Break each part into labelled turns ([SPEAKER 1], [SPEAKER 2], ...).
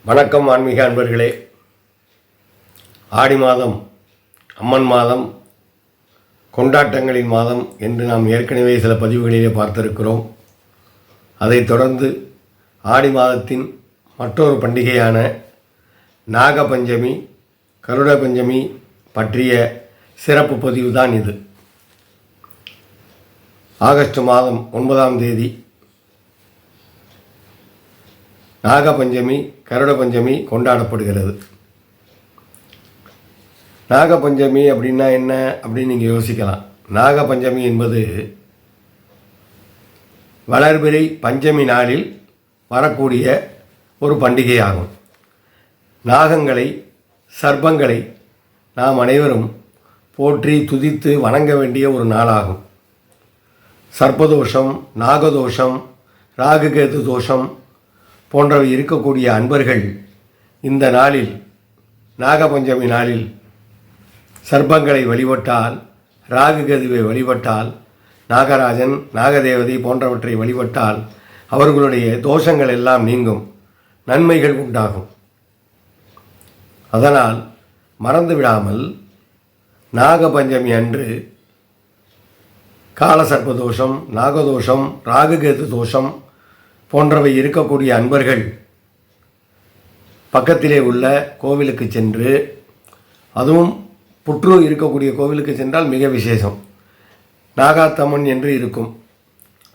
[SPEAKER 1] வணக்கம் ஆன்மீக அன்பர்களே. ஆடி மாதம் அம்மன் மாதம், கொண்டாட்டங்களின் மாதம் என்று நாம் ஏற்கனவே சில பதிவுகளிலே பார்த்திருக்கிறோம். அதைத் தொடர்ந்து ஆடி மாதத்தின் மற்றொரு பண்டிகையான நாகபஞ்சமி, கருட பஞ்சமி பற்றிய சிறப்பு பதிவு தான் இது. ஆகஸ்ட் மாதம் 9ஆம் தேதி நாகபஞ்சமி, கருட பஞ்சமி கொண்டாடப்படுகிறது. நாகபஞ்சமி அப்படின்னா என்ன அப்படின்னு நீங்கள் யோசிக்கலாம். நாகபஞ்சமி என்பது வளர்பிறை பஞ்சமி நாளில் வரக்கூடிய ஒரு பண்டிகை ஆகும். நாகங்களை, சர்ப்பங்களை நாம் அனைவரும் போற்றி துதித்து வணங்க வேண்டிய ஒரு நாளாகும். சர்ப்பதோஷம், நாகதோஷம், ராகுகேது தோஷம் போன்றவை இருக்கக்கூடிய அன்பர்கள் இந்த நாளில், நாகபஞ்சமி நாளில் சர்ப்பங்களை வழிபட்டால், ராகுகேதுவை வழிபட்டால், நாகராஜன், நாகதேவதை போன்றவற்றை வழிபட்டால் அவர்களுடைய தோஷங்கள் எல்லாம் நீங்கும், நன்மைகள் உண்டாகும். அதனால் மறந்துவிடாமல் நாகபஞ்சமி அன்று காலசர்ப்பதோஷம், நாகதோஷம், ராகுகேது தோஷம் போன்றவை இருக்கக்கூடிய அன்பர்கள் பக்கத்திலே உள்ள கோவிலுக்கு சென்று, அதுவும் புற்று இருக்கக்கூடிய கோவிலுக்கு சென்றால் மிக விசேஷம். நாகாத்தம்மன் என்று இருக்கும்,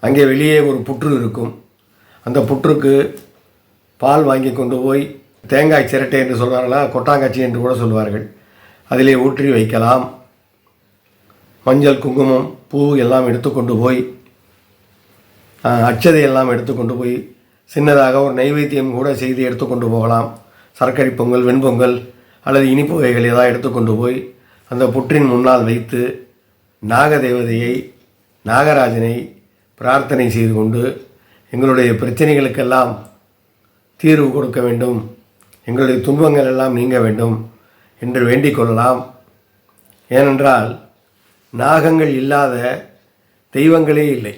[SPEAKER 1] அங்கே வெளியே ஒரு புற்று இருக்கும். அந்த புற்றுக்கு பால் வாங்கி கொண்டு போய், தேங்காய் சிரட்டை என்று சொல்வார்களா, கொட்டாங்காட்சி என்று கூட சொல்வார்கள், அதிலே ஊற்றி வைக்கலாம். மஞ்சள், குங்குமம், பூ எல்லாம் எடுத்துக்கொண்டு போய், அட்சதையெல்லாம் எடுத்துக்கொண்டு போய் சின்னதாக ஒரு நைவேத்தியம் கூட செய்து எடுத்துக்கொண்டு போகலாம். சர்க்கரை பொங்கல், வெண்பொங்கல் அல்லது இனிப்பு வகைகள் ஏதாவது எடுத்துக்கொண்டு போய் அந்த புற்றின் முன்னால் வைத்து நாகதேவதையை, நாகராஜனை பிரார்த்தனை செய்து கொண்டு, எங்களுடைய பிரச்சனைகளுக்கெல்லாம் தீர்வு கொடுக்க வேண்டும், எங்களுடைய துன்பங்கள் எல்லாம் நீங்க வேண்டும் என்று வேண்டிக் கொள்ளலாம். ஏனென்றால் நாகங்கள் இல்லாத தெய்வங்களே இல்லை.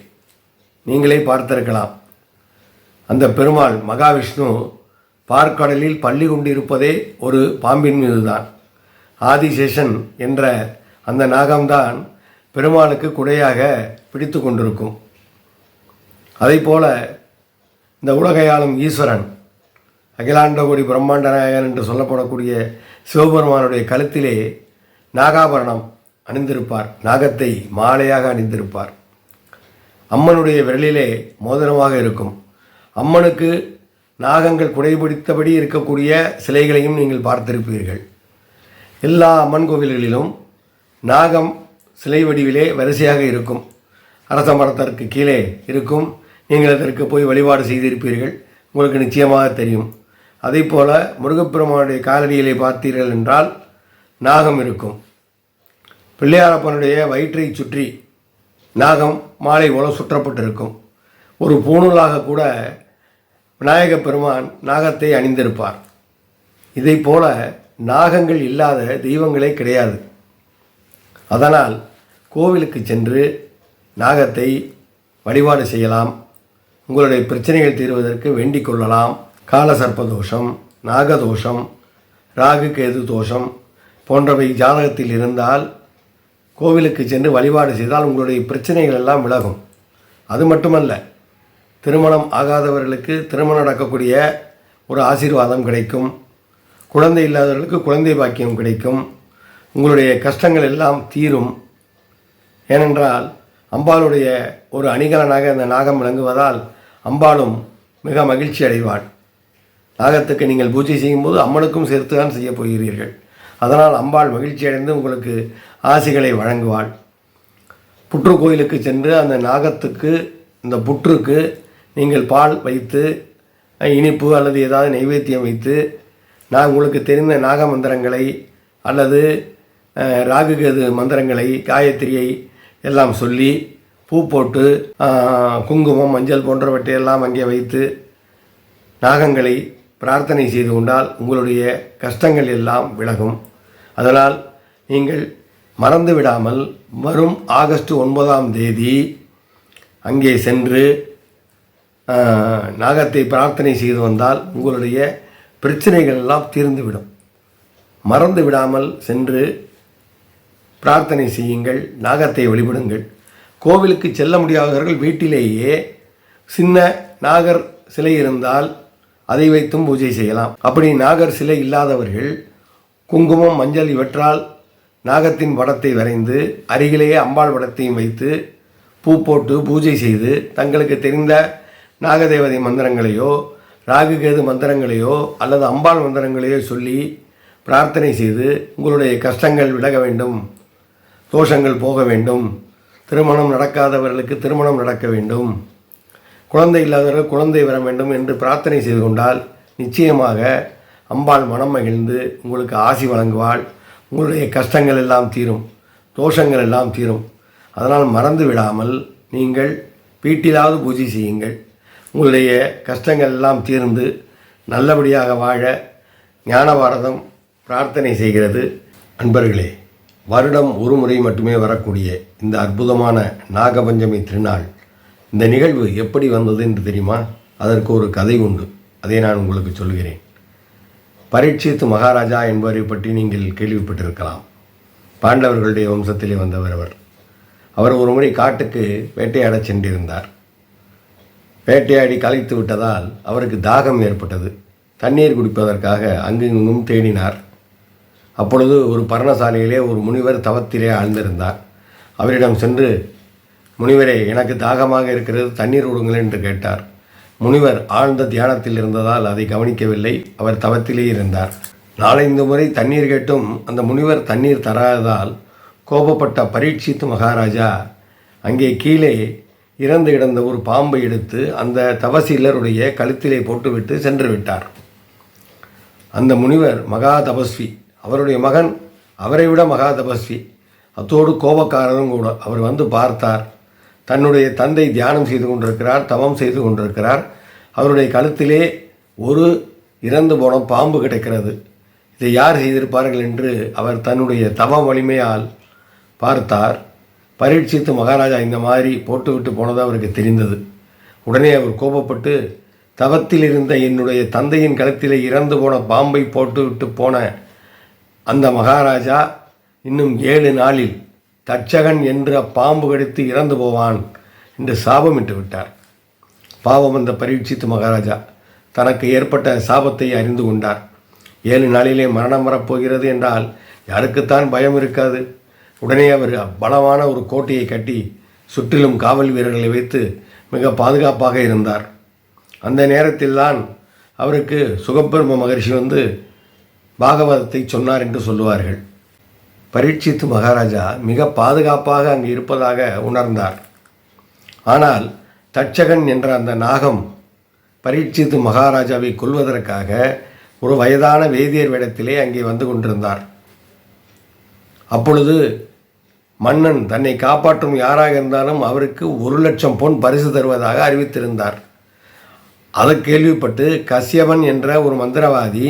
[SPEAKER 1] நீங்களே பார்த்திருக்கலாம். அந்த பெருமாள் மகாவிஷ்ணு பார்க்கடலில் பள்ளி கொண்டிருப்பதே ஒரு பாம்பின் மீதுதான். ஆதிசேஷன் என்ற அந்த நாகம்தான் பெருமாளுக்கு குடையாக பிடித்து கொண்டிருக்கும். அதைப்போல இந்த உலகையாளும் ஈஸ்வரன், அகிலாண்டகோடி பிரம்மாண்ட நாயகன் என்று சொல்லப்படக்கூடிய சிவபெருமானுடைய கழுத்திலே நாகாபரணம் அணிந்திருப்பார், நாகத்தை மாலையாக அணிந்திருப்பார். அம்மனுடைய விரலிலே மோதிரமாக இருக்கும். அம்மனுக்கு நாகங்கள் குடைபிடித்தபடி இருக்கக்கூடிய சிலைகளையும் நீங்கள் பார்த்திருப்பீர்கள். எல்லா அம்மன் கோவில்களிலும் நாகம் சிலை வடிவிலே வரிசையாக இருக்கும். அரச மரத்திற்கு கீழே இருக்கும். நீங்கள் அதற்கு போய் வழிபாடு செய்திருப்பீர்கள், உங்களுக்கு நிச்சயமாக தெரியும். அதே போல முருகப்பெருமானுடைய காலடியிலே பார்த்தீர்கள் என்றால் நாகம் இருக்கும். பிள்ளையாரப்பனுடைய வயிற்றை சுற்றி நாகம் மாலை போல சுற்றப்பட்டிருக்கும். ஒரு பூணூலாக கூட விநாயக பெருமான் நாகத்தை அணிந்திருப்பார். இதை போல நாகங்கள் இல்லாத தெய்வங்களே கிடையாது. அதனால் கோவிலுக்கு சென்று நாகத்தை வழிபாடு செய்யலாம். உங்களுடைய பிரச்சனைகள் தீர்வதற்கு வேண்டிக் கொள்ளலாம். காலசர்ப்பதோஷம், நாகதோஷம், ராகுகேது தோஷம் போன்றவை ஜாதகத்தில் இருந்தால் கோவிலுக்கு சென்று வழிபாடு செய்தால் உங்களுடைய பிரச்சனைகள் எல்லாம் விலகும். அது மட்டுமல்ல, திருமணம் ஆகாதவர்களுக்கு திருமணம் நடக்கக்கூடிய ஒரு ஆசீர்வாதம் கிடைக்கும். குழந்தை இல்லாதவர்களுக்கு குழந்தை பாக்கியம் கிடைக்கும். உங்களுடைய கஷ்டங்கள் எல்லாம் தீரும். ஏனென்றால் அம்பாளுடைய ஒரு அணிகலனாக அந்த நாகம் விளங்குவதால் அம்பாளும் மிக மகிழ்ச்சி அடைவாள். நாகத்துக்கு நீங்கள் பூஜை செய்யும்போது அம்மனுக்கும் சேர்த்து தான் செய்ய போகிறீர்கள். அதனால் அம்பாள் மகிழ்ச்சி அடைந்து உங்களுக்கு ஆசிகளை வழங்குவாள். புற்று கோயிலுக்கு சென்று அந்த நாகத்துக்கு, இந்த புற்றுக்கு நீங்கள் பால் வைத்து, இனிப்பு அல்லது ஏதாவது நைவேத்தியம் வைத்து, நான் உங்களுக்கு தெரிந்த நாக மந்திரங்களை அல்லது ராகுகேது மந்திரங்களை, காயத்ரியை எல்லாம் சொல்லி, பூ போட்டு, குங்குமம், மஞ்சள் போன்றவற்றையெல்லாம் அங்கே வைத்து நாகங்களை பிரார்த்தனை செய்து கொண்டால் உங்களுடைய கஷ்டங்கள் எல்லாம் விலகும். அதனால் நீங்கள் மறந்து விடாமல் வரும் ஆகஸ்ட் 9ஆம் தேதி அங்கே சென்று நாகத்தை பிரார்த்தனை செய்து வந்தால் உங்களுடைய பிரச்சனைகள் எல்லாம் தீர்ந்துவிடும். மறந்து விடாமல் சென்று பிரார்த்தனை செய்யுங்கள், நாகத்தை வழிபடுங்கள். கோவிலுக்கு செல்ல முடியாதவர்கள் வீட்டிலேயே சின்ன நாகர் சிலை இருந்தால் அதை வைத்தும் பூஜை செய்யலாம். அப்படி நாகர் சிலை இல்லாதவர்கள் குங்குமம், மஞ்சள் இவற்றால் நாகத்தின் படத்தை வரைந்து அருகிலேயே அம்பாள் படத்தையும் வைத்து பூ போட்டு பூஜை செய்து தங்களுக்கு தெரிந்த நாகதேவதை மந்திரங்களையோ ராகுகேது மந்திரங்களையோ அல்லது அம்பாள் மந்திரங்களையோ சொல்லி பிரார்த்தனை செய்து உங்களுடைய கஷ்டங்கள் விலக வேண்டும், தோஷங்கள் போக வேண்டும், திருமணம் நடக்காதவர்களுக்கு திருமணம் நடக்க வேண்டும், குழந்தை இல்லாதவர்கள் குழந்தை வர வேண்டும் என்று பிரார்த்தனை செய்து கொண்டால் நிச்சயமாக அம்பாள் மனம் மகிழ்ந்து உங்களுக்கு ஆசி வழங்குவாள். உங்களுடைய கஷ்டங்கள் எல்லாம் தீரும், தோஷங்கள் எல்லாம் தீரும். அதனால் மறந்து விடாமல் நீங்கள் வீட்டிலாவது பூஜை செய்யுங்கள். உங்களுடைய கஷ்டங்கள் எல்லாம் தீர்ந்து நல்லபடியாக வாழ ஞானபாரதம் பிரார்த்தனை செய்கிறது. அன்பர்களே, வருடம் ஒரு முறை மட்டுமே வரக்கூடிய இந்த அற்புதமான நாகபஞ்சமி திருநாள், இந்த நிகழ்வு எப்படி வந்தது என்று தெரியுமா? அதற்கு ஒரு கதை உண்டு, அதை நான் உங்களுக்கு சொல்கிறேன். பரீட்சித் மகாராஜா என்பவரை பற்றி நீங்கள் கேள்விப்பட்டிருக்கலாம். பாண்டவர்களுடைய வம்சத்திலே வந்தவர் அவர். அவர் ஒரு முறை காட்டுக்கு வேட்டையாடச் சென்றிருந்தார். வேட்டையாடி களைத்து விட்டதால் அவருக்கு தாகம் ஏற்பட்டது. தண்ணீர் குடிப்பதற்காக அங்கும் தேடினார். அப்பொழுது ஒரு பர்ணசாலையிலே ஒரு முனிவர் தவத்திலே ஆழ்ந்திருந்தார். அவரிடம் சென்று, முனிவரே, எனக்கு தாகமாக இருக்கிறது, தண்ணீர் விடுங்கள் என்று கேட்டார். முனிவர் ஆழ்ந்த தியானத்தில் இருந்ததால் அதை கவனிக்கவில்லை. அவர் தவத்திலே இருந்தார். 4-5 முறை தண்ணீர் கேட்டும் அந்த முனிவர் தண்ணீர் தராததால் கோபப்பட்ட பரீட்சித் மகாராஜா அங்கே கீழே இறந்து கிடந்த ஒரு பாம்பை எடுத்து அந்த தபசீலருடைய கழுத்திலே போட்டுவிட்டு சென்று விட்டார். அந்த முனிவர் மகா தபஸ்வி, அவருடைய மகன் அவரை விட மகா தபஸ்வி, அத்தோடு கோபக்காரரும் கூட. அவர் வந்து பார்த்தார், தன்னுடைய தந்தை தியானம் செய்து கொண்டிருக்கிறார், தவம் செய்து கொண்டிருக்கிறார். அவருடைய கழுத்திலே ஒரு இறந்து போன பாம்பு கிடைக்கிறது. இதை யார் செய்திருப்பார்கள் என்று அவர் தன்னுடைய தவ வலிமையால் பார்த்தார். பரீட்சித்து மகாராஜா இந்த மாதிரி போட்டுவிட்டு போனது அவருக்கு தெரிந்தது. உடனே அவர் கோபப்பட்டு, தவத்தில் இருந்த என்னுடைய தந்தையின் கழுத்திலே இறந்து போன பாம்பை போட்டுவிட்டு போன அந்த மகாராஜா இன்னும் 7 நாளில் தட்சகன் என்ற பாம்பு கடித்து இறந்து போவான் என்று சாபமிட்டு விட்டார். பாவம் அந்த பரீட்சித்து மகாராஜா தனக்கு ஏற்பட்ட சாபத்தை அறிந்து கொண்டார். 7 நாளிலே மரணம் வரப்போகிறது என்றால் யாருக்குத்தான் பயம் இருக்காது? உடனே அவர் பலமான ஒரு கோட்டையை கட்டி சுற்றிலும் காவல் வீரர்களை வைத்து மிக பாதுகாப்பாக இருந்தார். அந்த நேரத்தில்தான் அவருக்கு சுகபிரம்ம மகரிஷி வந்து பாகவதத்தை சொன்னார் என்று சொல்லுவார்கள். பரீட்சித்து மகாராஜா மிக பாதுகாப்பாக அங்கு இருப்பதாக உணர்ந்தார். ஆனால் தட்சகன் என்ற அந்த நாகம் பரீட்சித்து மகாராஜாவை கொல்வதற்காக ஒரு வயதான வேதியர் வேடத்திலே அங்கே வந்து கொண்டிருந்தார். அப்பொழுது மன்னன் தன்னை காப்பாற்றும் யாராக இருந்தாலும் அவருக்கு 1,00,000 பொன் பரிசு தருவதாக அறிவித்திருந்தார். அதை கேள்விப்பட்டு கஷ்யபன் என்ற ஒரு மந்திரவாதி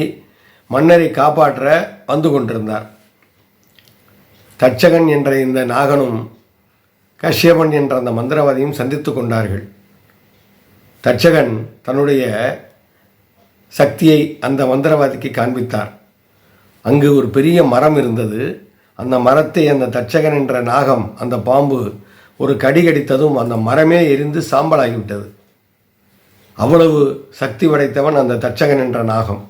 [SPEAKER 1] மன்னரை காப்பாற்ற வந்து கொண்டிருந்தார். தட்சகன் என்ற இந்த நாகனும் கஷ்யபன் என்ற அந்த மந்திரவாதியும் சந்தித்து கொண்டார்கள். தட்சகன் தன்னுடைய சக்தியை அந்த மந்திரவாதிக்கு காண்பித்தார். அங்கு ஒரு பெரிய மரம் இருந்தது. அந்த மரத்தை அந்த தட்சகன் என்ற நாகம், அந்த பாம்பு ஒரு கடி கடித்ததும் அந்த மரமே எரிந்து சாம்பலாகிவிட்டது. அவ்வளவு சக்தி படைத்தவன் அந்த தட்சகன் என்ற நாகம்.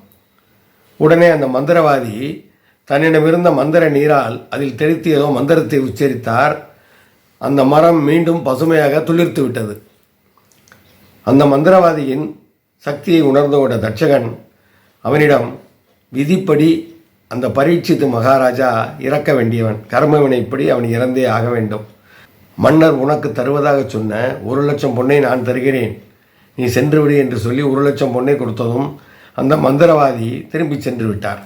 [SPEAKER 1] உடனே அந்த மந்திரவாதி தன்னிடமிருந்த மந்திர நீரால் அதில் தெளித்து ஏதோ மந்திரத்தை உச்சரித்தார். அந்த மரம் மீண்டும் பசுமையாக துளிர்த்து விட்டது. அந்த மந்திரவாதியின் சக்தியை உணர்ந்து கொண்ட தட்சகன் அவனிடம், விதிப்படி அந்த பரீட்சித்து மகாராஜா இறக்க வேண்டியவன், கர்மவினைப்படி அவன் இறந்தே ஆக வேண்டும். மன்னர் உனக்கு தருவதாக சொன்ன 1,00,000 பொன்னை நான் தருகிறேன், நீ சென்று விடு என்று சொல்லி 1,00,000 பொன்னை கொடுத்ததும் அந்த மந்திரவாதி திரும்பி சென்று விட்டார்.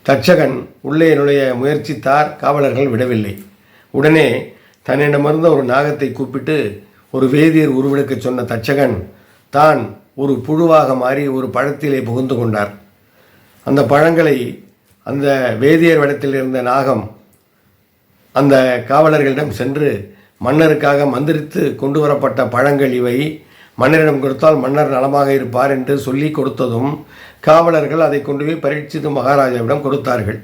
[SPEAKER 1] தட்சகன் உள்ளே நுழைய முயற்சித்தார். காவலர்கள் விடவில்லை. உடனே தன்னிடமிருந்த ஒரு நாகத்தை கூப்பிட்டு ஒரு வேதியர் உருவெடுக்க சொன்ன தட்சகன் தான் ஒரு புழுவாக மாறி ஒரு பழத்திலே புகுந்து கொண்டார். அந்த பழங்களை அந்த வேதியர் இடத்தில் இருந்த நாகம் அந்த காவலர்களிடம் சென்று, மன்னருக்காக மந்திரித்து கொண்டு வரப்பட்ட பழங்கள் இவை, மன்னரிடம் கொடுத்தால் மன்னர் நலமாக இருப்பார் என்று சொல்லி கொடுத்ததும் காவலர்கள் அதை கொண்டு போய் பரீட்சித்து மகாராஜாவிடம் கொடுத்தார்கள்.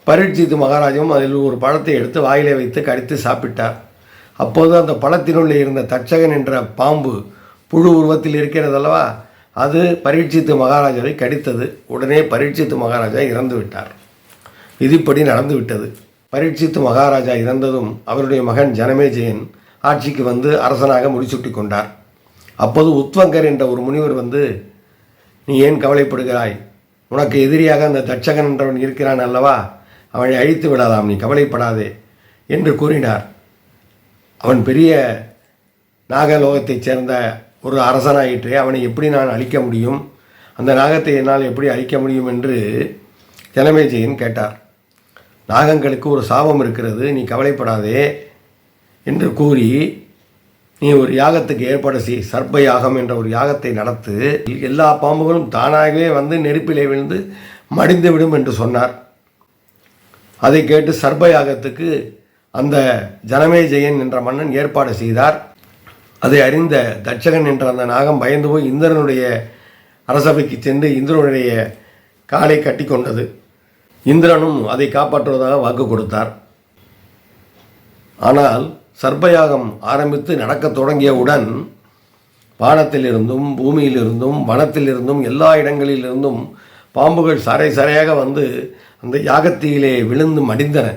[SPEAKER 1] பரீட்சித்து மகாராஜாவும் அதில் ஒரு பழத்தை எடுத்து வாயிலே வைத்து கடித்து சாப்பிட்டார். அப்போது அந்த பழத்தினுள்ளே இருந்த தட்சகன் என்ற பாம்பு புழு உருவத்தில் இருக்கிறதல்லவா, அது பரீட்சித்து மகாராஜாவை கடித்தது. உடனே பரீட்சித்து மகாராஜா இறந்து விட்டார். விதிப்படி நடந்துவிட்டது. பரீட்சித்து மகாராஜா இறந்ததும் அவருடைய மகன் ஜனமேஜயன் ஆட்சிக்கு வந்து அரசனாக முடிசூட்டி கொண்டார். அப்போது உத்வங்கர் என்ற ஒரு முனிவர் வந்து, நீ ஏன் கவலைப்படுகிறாய்? உனக்கு எதிரியாக அந்த தட்சகன் என்றவன் இருக்கிறான் அல்லவா, அவனை அழித்து விடலாம், நீ கவலைப்படாதே என்று கூறினார். அவன் பெரிய நாகலோகத்தைச் சேர்ந்த ஒரு அரசனாயிற்றே, அவனை எப்படி நான் அழிக்க முடியும்? அந்த நாகத்தை என்னால் எப்படி அழிக்க முடியும் என்று ஜனமேஜயன் கேட்டார். நாகங்களுக்கு ஒரு சாபம் இருக்கிறது, நீ கவலைப்படாதே என்று கூறி, நீ ஒரு யாகத்துக்கு ஏற்பாடு செய், சர்ப்ப யாகம் என்ற ஒரு யாகத்தை நடத்து, எல்லா பாம்புகளும் தானாகவே வந்து நெருப்பிலே விழுந்து மடிந்துவிடும் என்று சொன்னார். அதை கேட்டு சர்ப்ப யாகத்துக்கு அந்த ஜனமேஜயன் என்ற மன்னன் ஏற்பாடு செய்தார். அதை அறிந்த தட்சகன் என்ற அந்த நாகம் பயந்து போய் இந்திரனுடைய அரசவைக்கு சென்று இந்திரனுடைய காலை கட்டி கொண்டது. இந்திரனும் அதை காப்பாற்றுவதாக வாக்கு கொடுத்தார். ஆனால் சர்ப்பயாகம் ஆரம்பித்து நடக்கத் தொடங்கியவுடன் வானத்திலிருந்தும் பூமியிலிருந்தும் வனத்திலிருந்தும் எல்லா இடங்களிலிருந்தும் பாம்புகள் சரை சரையாக வந்து அந்த யாகத்திலே விழுந்து மடிந்தன.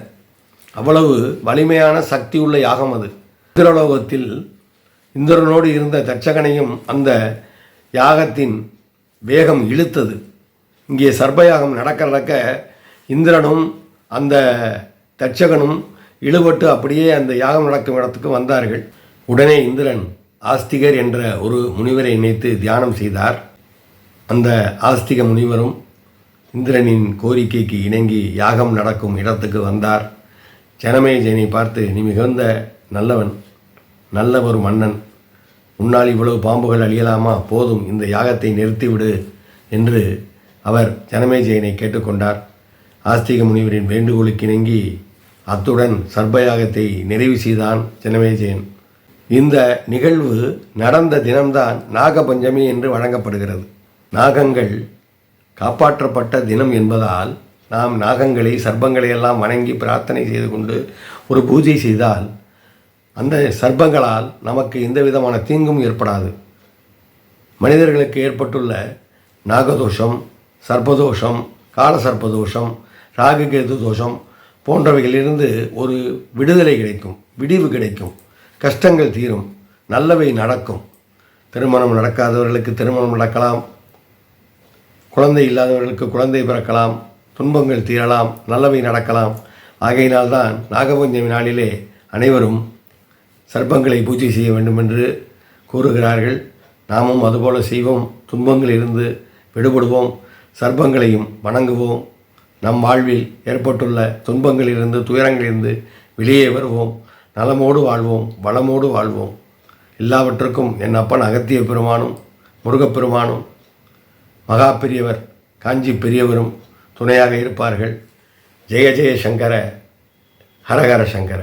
[SPEAKER 1] அவ்வளவு வலிமையான சக்தி உள்ள யாகம் அது. இந்திரலோகத்தில் இந்திரனோடு இருந்த தட்சகனையும் அந்த யாகத்தின் வேகம் இழுத்தது. இங்கே சர்ப்பயாகம் நடக்க நடக்க இந்திரனும் அந்த தட்சகனும் இழுபட்டு அப்படியே அந்த யாகம் நடக்கும் இடத்துக்கு வந்தார்கள். உடனே இந்திரன் ஆஸ்திகர் என்ற ஒரு முனிவரை நினைத்து தியானம் செய்தார். அந்த ஆஸ்திக முனிவரும் இந்திரனின் கோரிக்கைக்கு இணங்கி யாகம் நடக்கும் இடத்துக்கு வந்தார். ஜனமேஜயனை பார்த்து, நீ மிகுந்த நல்லவன், நல்ல ஒரு மன்னன், உன்னால் இவ்வளவு பாம்புகள் அழியலாமா? போதும், இந்த யாகத்தை நிறுத்திவிடு என்று அவர் ஜனமேஜயனை கேட்டுக்கொண்டார். ஆஸ்திக முனிவரின் வேண்டுகோளுக்கு இணங்கி அத்துடன் சர்ப்பயாகத்தை நிறைவு செய்தான் ஜனமேஜயன். இந்த நிகழ்வு நடந்த தினம்தான் நாகபஞ்சமி என்று வழங்கப்படுகிறது. நாகங்கள் காப்பாற்றப்பட்ட தினம் என்பதால் நாம் நாகங்களை சர்ப்பங்களை எல்லாம் வணங்கி பிரார்த்தனை செய்து கொண்டு ஒரு பூஜை செய்தால் அந்த சர்ப்பங்களால் நமக்கு எந்த விதமான தீங்கும் ஏற்படாது. மனிதர்களுக்கு ஏற்பட்டுள்ள நாகதோஷம், சர்ப்பதோஷம், காலசர்ப்பதோஷம், ராகுகேது தோஷம் போன்றவைகளிலிருந்து ஒரு விடுதலை கிடைக்கும், விடிவு கிடைக்கும், கஷ்டங்கள் தீரும், நல்லவை நடக்கும். திருமணம் நடக்காதவர்களுக்கு திருமணம் நடக்கலாம், குழந்தை இல்லாதவர்களுக்கு குழந்தை பிறக்கலாம், துன்பங்கள் தீரலாம், நல்லவை நடக்கலாம். ஆகையினால்தான் நாகபஞ்சமி நாளிலே அனைவரும் சர்ப்பங்களை பூஜை செய்ய வேண்டும் என்று கூறுகிறார்கள். நாமும் அதுபோல செய்வோம். துன்பங்களிலிருந்து விடுபடுவோம், சர்ப்பங்களையும் வணங்குவோம். நம் வாழ்வில் ஏற்பட்டுள்ள துன்பங்களிலிருந்து துயரங்களிலிருந்து வெளியே வருவோம். நலமோடு வாழ்வோம், வளமோடு வாழ்வோம். எல்லாவற்றுக்கும் என் அப்பன் அகத்திய பெருமானும் முருகப்பெருமானும் மகா பெரியவர் காஞ்சி பெரியவரும் துணையாக இருப்பார்கள். ஜெய ஜெய சங்கர, ஹரஹர சங்கர.